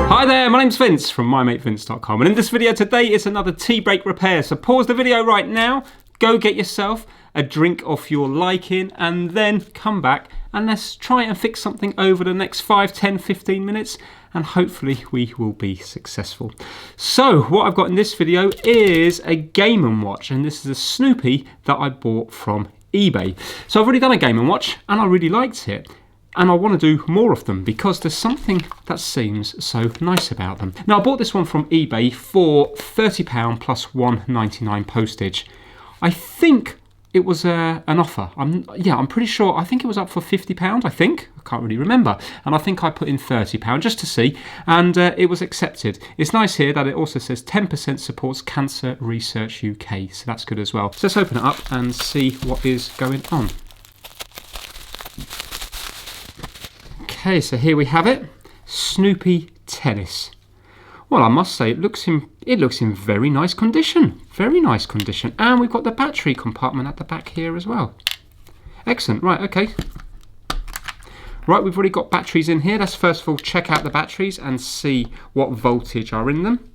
Hi there, my name's Vince from mymatevince.com, and in this video today it's another tea break repair. So pause the video right now, go get yourself a drink of your liking, and then come back and let's try and fix something over the next 5, 10, 15 minutes, and hopefully we will be successful. So what I've got in this video is a Game & Watch, and this is a Snoopy that I bought from eBay. So I've already done a Game & Watch and I really liked it. And I want to do more of them because there's something that seems so nice about them. Now, I bought this one from eBay for £30 plus £1.99 postage. I think it was an offer. I'm pretty sure. I think it was up for £50, I think. I can't really remember. And I think I put in £30 just to see, and it was accepted. It's nice here that it also says 10% supports Cancer Research UK, so that's good as well. So let's open it up and see what is going on. Okay, so here we have it, Snoopy Tennis. Well, I must say it looks in very nice condition, and we've got the battery compartment at the back here as well. Excellent. Right, okay. Right, we've already got batteries in here. Let's first of all check out the batteries and see what voltage are in them.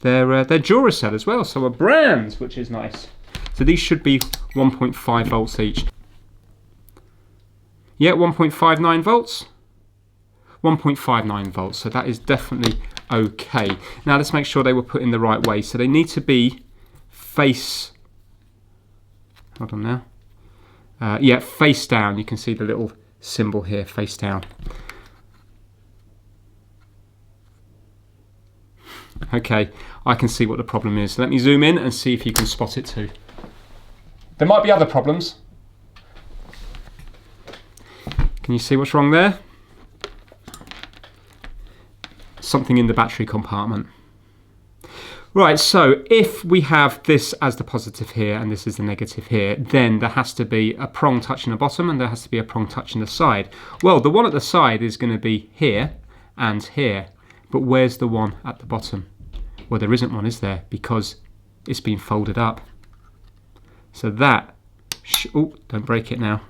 They're Duracell as well, so a brand, which is nice. So these should be 1.5 volts each. Yeah, 1.59 volts. 1.59 volts, so that is definitely okay. Now let's make sure they were put in the right way. So they need to be face, hold on now. Yeah, face down. You can see the little symbol here, face down. Okay, I can see what the problem is. Let me zoom in and see if you can spot it too. There might be other problems. Can you see what's wrong there? Something in the battery compartment. Right, so if we have this as the positive here and this is the negative here, then there has to be a prong touching the bottom and there has to be a prong touching the side. Well, the one at the side is going to be here and here, but where's the one at the bottom? Well, there isn't one, is there? Because it's been folded up. So that, oh, don't break it now.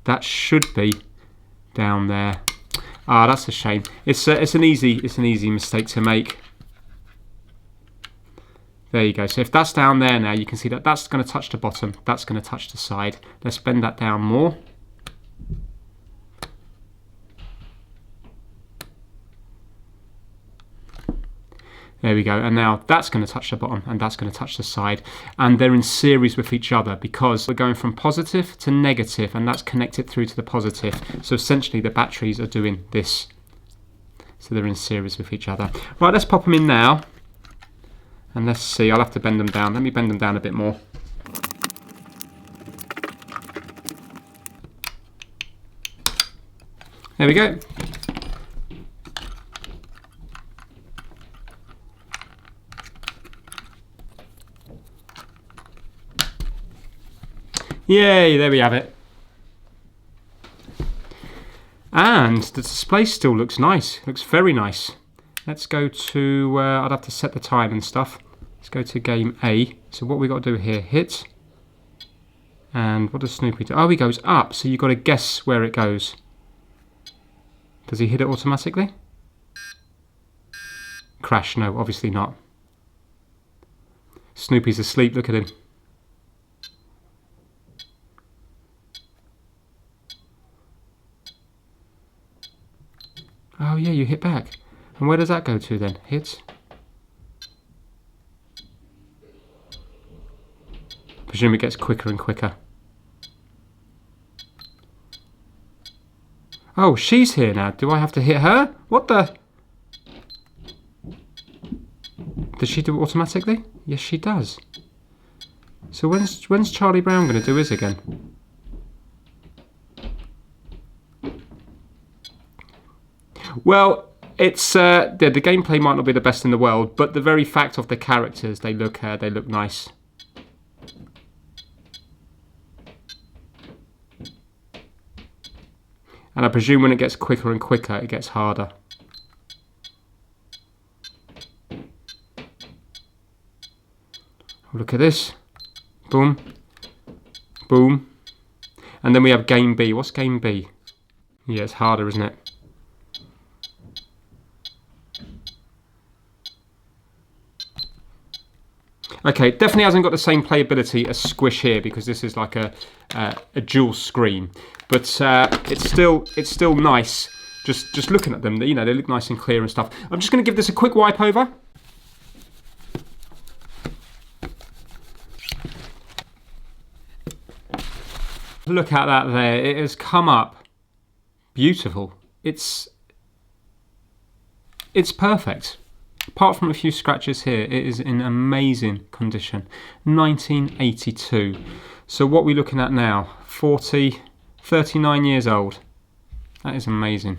That should be down there. Ah, that's a shame. It's an easy mistake to make. There you go. So if that's down there now, you can see that that's going to touch the bottom. That's going to touch the side. Let's bend that down more. There we go, and now that's going to touch the bottom and that's going to touch the side, and they're in series with each other because we're going from positive to negative and that's connected through to the positive. So essentially the batteries are doing this. So they're in series with each other. Right, let's pop them in now and let's see. I'll have to bend them down. Let me bend them down a bit more. There we go. Yay, there we have it. And the display still looks nice, looks very nice. Let's go to, I'd have to set the time and stuff. Let's go to game A. So what we got to do here, hit. And what does Snoopy do? Oh, he goes up, so you've got to guess where it goes. Does he hit it automatically? Crash, no, obviously not. Snoopy's asleep, look at him. Oh yeah, you hit back. And where does that go to then? Hits? Presume it gets quicker and quicker. Oh, she's here now. Do I have to hit her? What the? Does she do it automatically? Yes, she does. So when's Charlie Brown going to do his again? Well, it's the gameplay might not be the best in the world, but the very fact of the characters, they look nice. And I presume when it gets quicker and quicker, it gets harder. Look at this. Boom. Boom. And then we have game B. What's game B? Yeah, it's harder, isn't it? Okay, definitely hasn't got the same playability as Squish here, because this is like a dual screen. But it's still nice. Just looking at them, you know, they look nice and clear and stuff. I'm just going to give this a quick wipe over. Look at that there. It has come up beautiful. It's perfect. Apart from a few scratches here, it is in amazing condition. 1982. So what are we looking at now? 39 years old. That is amazing.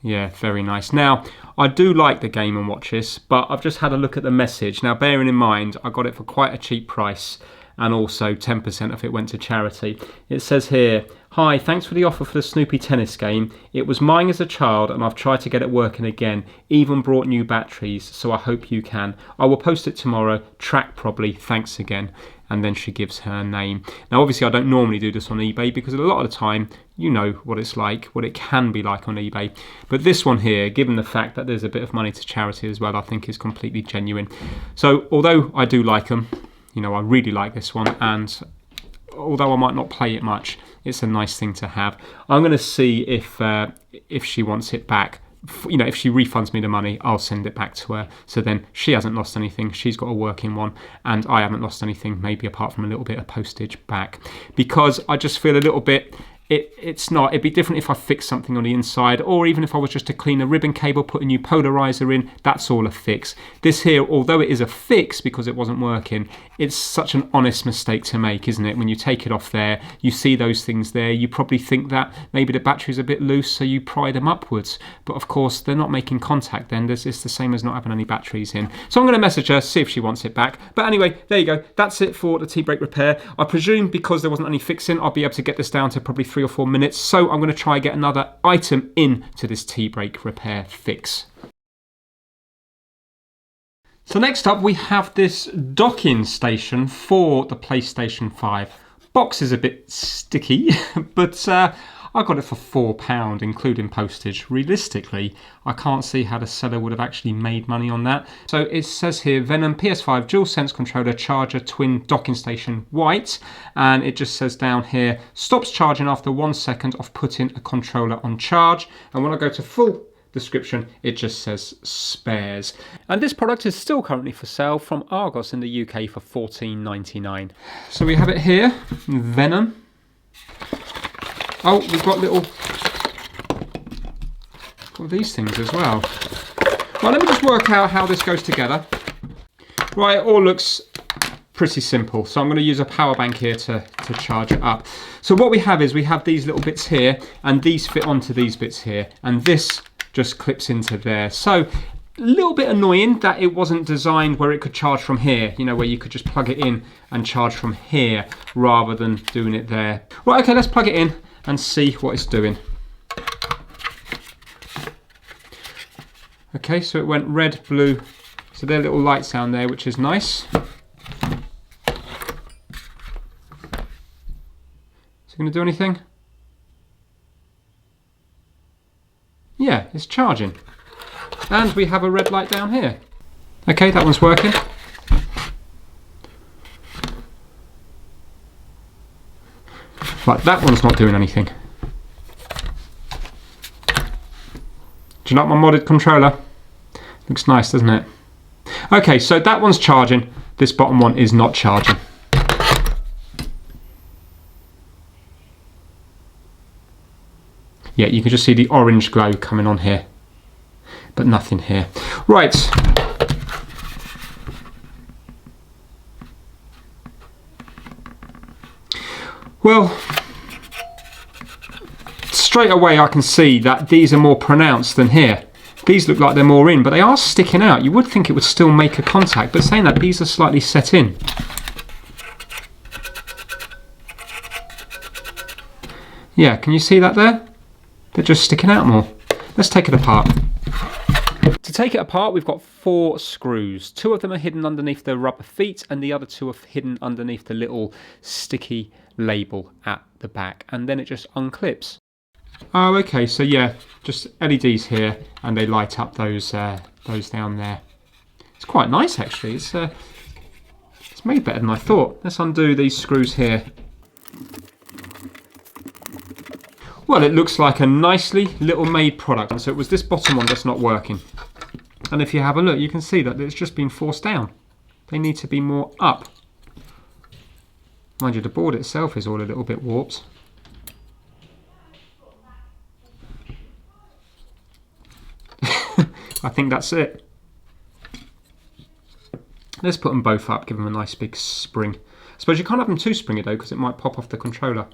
Yeah, very nice. Now, I do like the Game & Watches, but I've just had a look at the message. Now, bearing in mind, I got it for quite a cheap price, and also 10% of it went to charity. It says here, "Hi, thanks for the offer for the Snoopy tennis game. It was mine as a child and I've tried to get it working again. Even brought new batteries, so I hope you can. I will post it tomorrow. Track probably. Thanks again." And then she gives her name. Now, obviously, I don't normally do this on eBay because a lot of the time, you know what it's like, what it can be like on eBay. But this one here, given the fact that there's a bit of money to charity as well, I think is completely genuine. So, although I do like them, you know, I really like this one, and although I might not play it much, it's a nice thing to have. I'm going to see if she wants it back. You know, if she refunds me the money, I'll send it back to her. So then she hasn't lost anything. She's got a working one, and I haven't lost anything, maybe apart from a little bit of postage back. Because I just feel a little bit... It'd be different if I fixed something on the inside, or even if I was just to clean a ribbon cable, put a new polarizer in, that's all a fix. This here, although it is a fix because it wasn't working, it's such an honest mistake to make, isn't it? When you take it off there, you see those things there, you probably think that maybe the battery's a bit loose, so you pry them upwards. But of course, they're not making contact then. It's the same as not having any batteries in. So I'm going to message her, see if she wants it back. But anyway, there you go. That's it for the tea break repair. I presume because there wasn't any fixing, I'll be able to get this down to probably 3 or 4 minutes. So I'm going to try and get another item into this tea break repair fix. So next up we have this docking station for the PlayStation 5. Box is a bit sticky, but I got it for £4, including postage. Realistically, I can't see how the seller would have actually made money on that. So it says here, Venom PS5 DualSense controller charger twin docking station white. And it just says down here, stops charging after 1 second of putting a controller on charge. And when I go to full description, it just says spares. And this product is still currently for sale from Argos in the UK for £14.99. So we have it here, Venom. Oh, we've got these things as well. Well, let me just work out how this goes together. Right, it all looks pretty simple. So I'm going to use a power bank here to charge it up. So what we have is we have these little bits here, and these fit onto these bits here, and this just clips into there. So a little bit annoying that it wasn't designed where it could charge from here, you know, where you could just plug it in and charge from here rather than doing it there. Right, okay, let's plug it in and see what it's doing. Okay, so it went red, blue. So there are little lights down there, which is nice. Is it going to do anything? Yeah, it's charging. And we have a red light down here. Okay, that one's working. Right, that one's not doing anything. Do you like my modded controller? Looks nice, doesn't it? Okay, so that one's charging. This bottom one is not charging. Yeah, you can just see the orange glow coming on here, but nothing here. Right. Well, straight away I can see that these are more pronounced than here. These look like they're more in, but they are sticking out. You would think it would still make a contact, but saying that, these are slightly set in. Yeah, can you see that there? They're just sticking out more. Let's take it apart. To take it apart, we've got 4 screws. 2 of them are hidden underneath the rubber feet and the other 2 are hidden underneath the little sticky label at the back, and then it just unclips. Oh, okay, so yeah, just LEDs here, and they light up those down there. It's quite nice actually. It's made better than I thought. Let's undo these screws here. Well, it looks like a nicely little made product. So it was this bottom one that's not working. And if you have a look, you can see that it's just been forced down. They need to be more up. Mind you, the board itself is all a little bit warped. I think that's it. Let's put them both up, give them a nice big spring. I suppose you can't have them too springy though, because it might pop off the controller.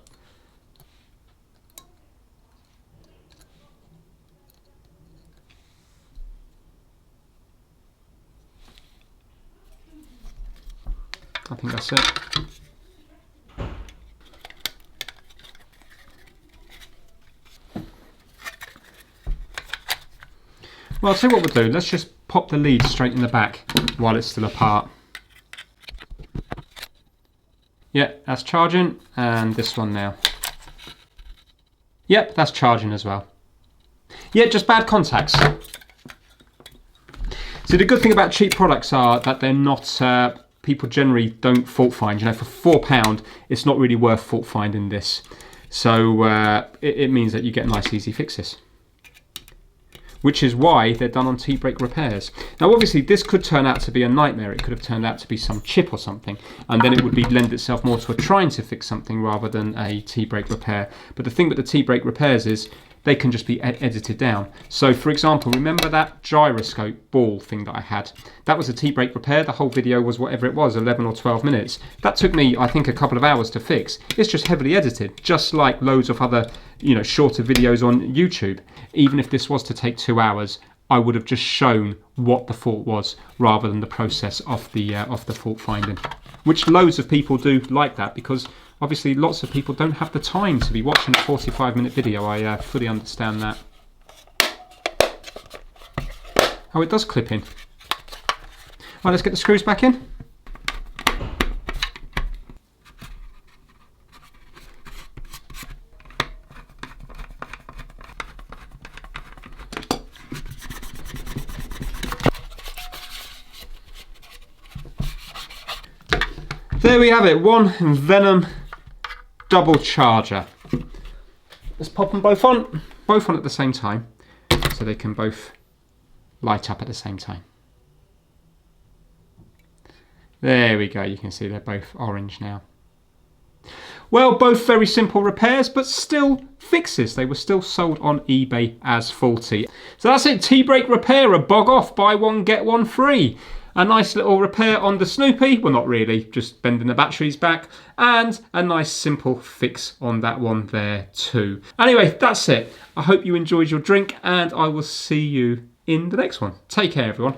I think that's it. Well, I'll tell you what we'll do. Let's just pop the lead straight in the back while it's still apart. Yeah, that's charging, and this one now. Yep, that's charging as well. Yeah, just bad contacts. So the good thing about cheap products are that they're not, people generally don't fault find. You know, for £4, it's not really worth fault finding this. So it means that you get nice easy fixes. Which is why they're done on T-brake repairs. Now obviously this could turn out to be a nightmare. It could have turned out to be some chip or something, and then it would lend itself more to a trying to fix something rather than a T-brake repair. But the thing with the T-brake repairs is they can just be edited down. So for example, remember that gyroscope ball thing that I had? That was a T-brake repair. The whole video was whatever it was, 11 or 12 minutes. That took me, I think, a couple of hours to fix. It's just heavily edited, just like loads of other, you know, shorter videos on YouTube. Even if this was to take 2 hours, I would have just shown what the fault was rather than the process of the fault finding. Which loads of people do like that, because obviously lots of people don't have the time to be watching a 45-minute video. I fully understand that. Oh, it does clip in. Right, let's get the screws back in. There we have it, one Venom double charger. Let's pop them both on at the same time, so they can both light up at the same time. There we go, you can see they're both orange now. Well, both very simple repairs, but still fixes. They were still sold on eBay as faulty. So that's it, T-brake repair, a bog off, buy one, get one free. A nice little repair on the Snoopy, well not really, just bending the batteries back, and a nice simple fix on that one there too. Anyway, that's it. I hope you enjoyed your drink, and I will see you in the next one. Take care, everyone.